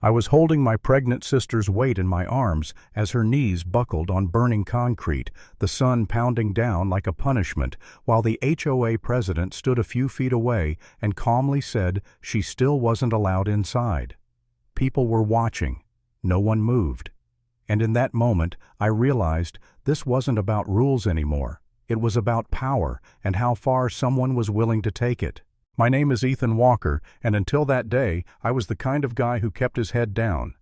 I was holding my pregnant sister's weight in my arms as her knees buckled on burning concrete, the sun pounding down like a punishment, while the HOA president stood a few feet away and calmly said she still wasn't allowed inside. People were watching. No one moved. And in that moment, I realized this wasn't about rules anymore. It was about power and how far someone was willing to take it. My name is Ethan Walker, and until that day, I was the kind of guy who kept his head down.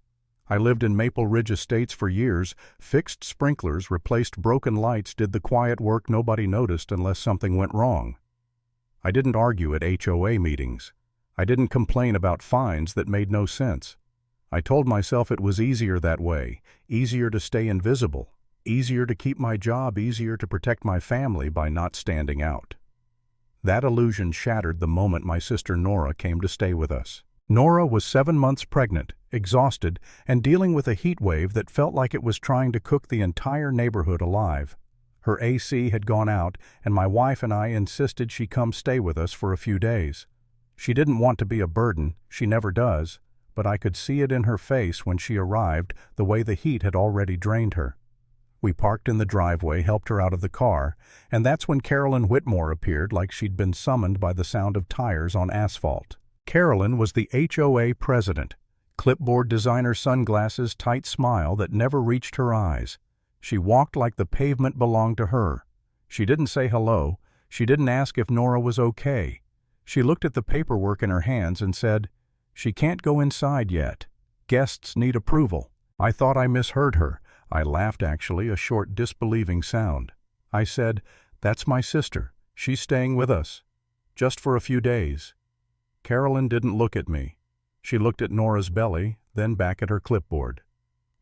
I lived in Maple Ridge Estates for years, fixed sprinklers, replaced broken lights, did the quiet work nobody noticed unless something went wrong. I didn't argue at HOA meetings. I didn't complain about fines that made no sense. I told myself it was easier that way, easier to stay invisible, easier to keep my job, easier to protect my family by not standing out. That illusion shattered the moment my sister Nora came to stay with us. Nora was 7 months pregnant, exhausted, and dealing with a heat wave that felt like it was trying to cook the entire neighborhood alive. Her AC had gone out, and my wife and I insisted she come stay with us for a few days. She didn't want to be a burden, she never does, but I could see it in her face when she arrived, the way the heat had already drained her. We parked in the driveway, helped her out of the car, and that's when Carolyn Whitmore appeared like she'd been summoned by the sound of tires on asphalt. Carolyn was the HOA president, clipboard designer sunglasses, tight smile that never reached her eyes. She walked like the pavement belonged to her. She didn't say hello. She didn't ask if Nora was okay. She looked at the paperwork in her hands and said, "She can't go inside yet. Guests need approval." I thought I misheard her. I laughed, actually, a short disbelieving sound. I said, "That's my sister. She's staying with us. Just for a few days." Carolyn didn't look at me. She looked at Nora's belly, then back at her clipboard.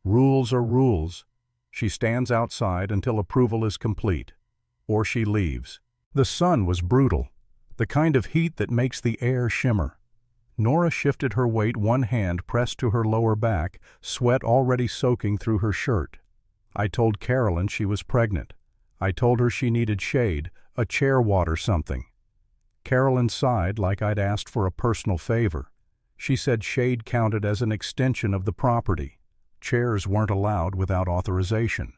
Rules are rules. She stands outside until approval is complete. Or she leaves. The sun was brutal, the kind of heat that makes the air shimmer. Nora shifted her weight, one hand pressed to her lower back, sweat already soaking through her shirt. I told Carolyn she was pregnant. I told her she needed shade, a chair, water, something. Carolyn sighed like I'd asked for a personal favor. She said shade counted as an extension of the property. Chairs weren't allowed without authorization.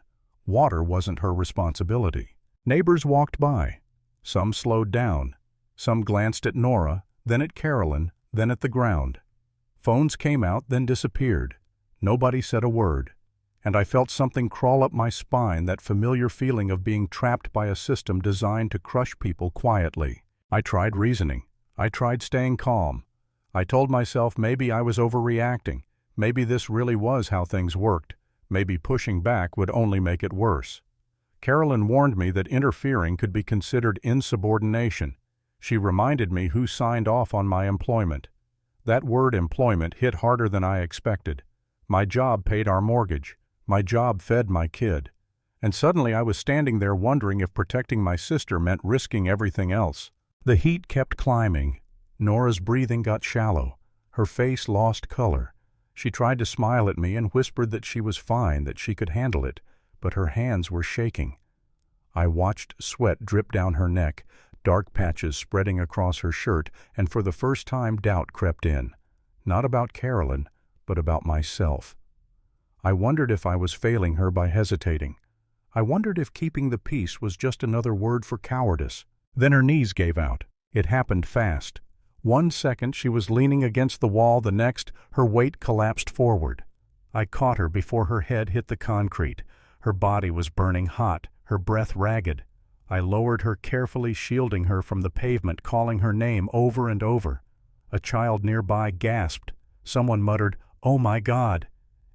Water wasn't her responsibility. Neighbors walked by. Some slowed down. Some glanced at Nora, then at Carolyn, then at the ground. Phones came out, then disappeared. Nobody said a word. And I felt something crawl up my spine, that familiar feeling of being trapped by a system designed to crush people quietly. I tried reasoning. I tried staying calm. I told myself maybe I was overreacting. Maybe this really was how things worked. Maybe pushing back would only make it worse. Carolyn warned me that interfering could be considered insubordination. She reminded me who signed off on my employment. That word employment hit harder than I expected. My job paid our mortgage. My job fed my kid. And suddenly I was standing there wondering if protecting my sister meant risking everything else. The heat kept climbing. Nora's breathing got shallow. Her face lost color. She tried to smile at me and whispered that she was fine, that she could handle it, but her hands were shaking. I watched sweat drip down her neck, dark patches spreading across her shirt, and for the first time doubt crept in. Not about Carolyn, but about myself. I wondered if I was failing her by hesitating. I wondered if keeping the peace was just another word for cowardice. Then her knees gave out. It happened fast. 1 second she was leaning against the wall, the next her weight collapsed forward. I caught her before her head hit the concrete. Her body was burning hot, her breath ragged. I lowered her carefully, shielding her from the pavement, calling her name over and over. A child nearby gasped. Someone muttered, "Oh my God!"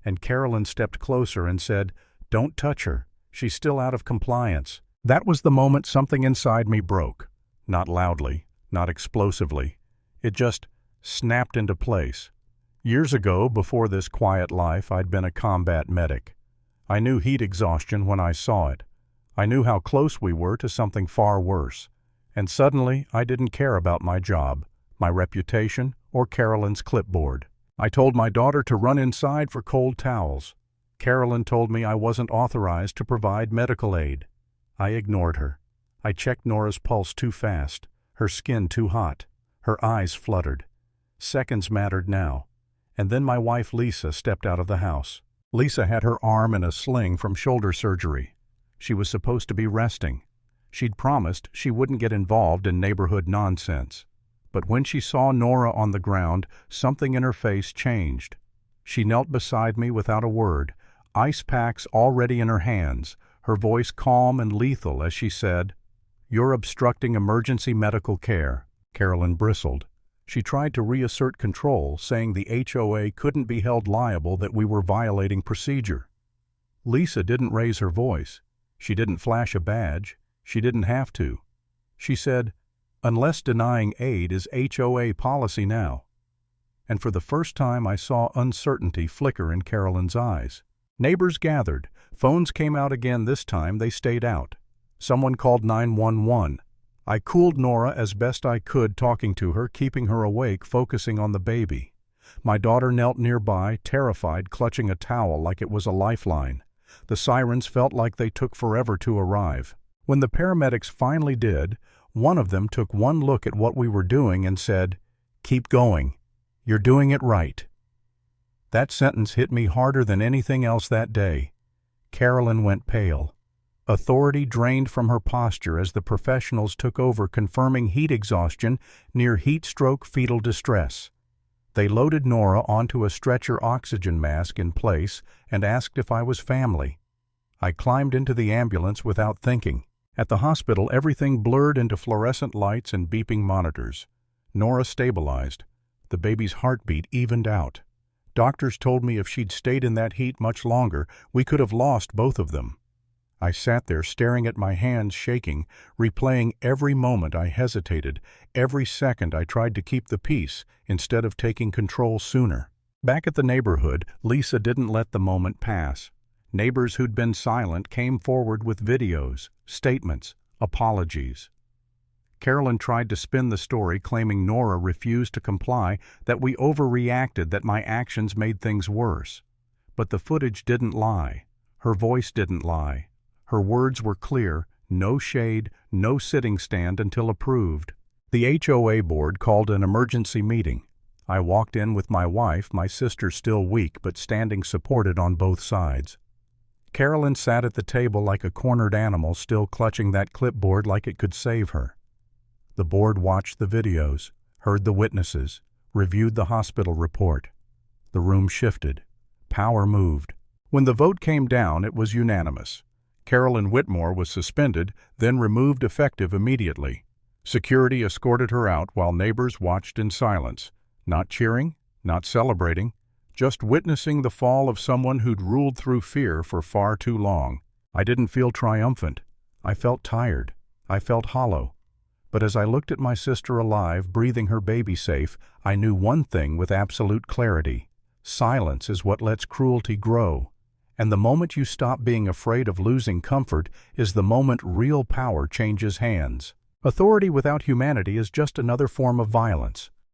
And Carolyn stepped closer and said, "Don't touch her. She's still out of compliance." That was the moment something inside me broke. Not loudly, not explosively. It just snapped into place. Years ago, before this quiet life, I'd been a combat medic. I knew heat exhaustion when I saw it. I knew how close we were to something far worse. And suddenly, I didn't care about my job, my reputation, or Carolyn's clipboard. I told my daughter to run inside for cold towels. Carolyn told me I wasn't authorized to provide medical aid. I ignored her. I checked Nora's pulse too fast, her skin too hot. Her eyes fluttered. Seconds mattered now. And then my wife Lisa stepped out of the house. Lisa had her arm in a sling from shoulder surgery. She was supposed to be resting. She'd promised she wouldn't get involved in neighborhood nonsense. But when she saw Nora on the ground, something in her face changed. She knelt beside me without a word, ice packs already in her hands, her voice calm and lethal as she said, "You're obstructing emergency medical care." Carolyn bristled. She tried to reassert control, saying the HOA couldn't be held liable, that we were violating procedure. Lisa didn't raise her voice. She didn't flash a badge. She didn't have to. She said, "Unless denying aid is HOA policy now." And for the first time I saw uncertainty flicker in Carolyn's eyes. Neighbors gathered. Phones came out again. This time they stayed out. Someone called 911. I cooled Nora as best I could, talking to her, keeping her awake, focusing on the baby. My daughter knelt nearby, terrified, clutching a towel like it was a lifeline. The sirens felt like they took forever to arrive. When the paramedics finally did, one of them took one look at what we were doing and said, "Keep going. You're doing it right." That sentence hit me harder than anything else that day. Carolyn went pale. Authority drained from her posture as the professionals took over, confirming heat exhaustion near heat stroke fetal distress. They loaded Nora onto a stretcher oxygen mask in place and asked if I was family. I climbed into the ambulance without thinking. At the hospital, everything blurred into fluorescent lights and beeping monitors. Nora stabilized. The baby's heartbeat evened out. Doctors told me if she'd stayed in that heat much longer, we could have lost both of them. I sat there staring at my hands shaking, replaying every moment I hesitated, every second I tried to keep the peace instead of taking control sooner. Back at the neighborhood, Lisa didn't let the moment pass. Neighbors who'd been silent came forward with videos, statements, apologies. Carolyn tried to spin the story, claiming Nora refused to comply, that we overreacted, that my actions made things worse. But the footage didn't lie. Her voice didn't lie. Her words were clear: no shade, no sitting stand until approved. The HOA board called an emergency meeting. I walked in with my wife, my sister still weak but standing supported on both sides. Carolyn sat at the table like a cornered animal, still clutching that clipboard like it could save her. The board watched the videos, heard the witnesses, reviewed the hospital report. The room shifted. Power moved. When the vote came down, it was unanimous. Carolyn Whitmore was suspended, then removed effective immediately. Security escorted her out while neighbors watched in silence, not cheering, not celebrating, just witnessing the fall of someone who'd ruled through fear for far too long. I didn't feel triumphant. I felt tired. I felt hollow. But as I looked at my sister alive, breathing her baby safe, I knew one thing with absolute clarity: silence is what lets cruelty grow. And the moment you stop being afraid of losing comfort is the moment real power changes hands. Authority without humanity is just another form of violence.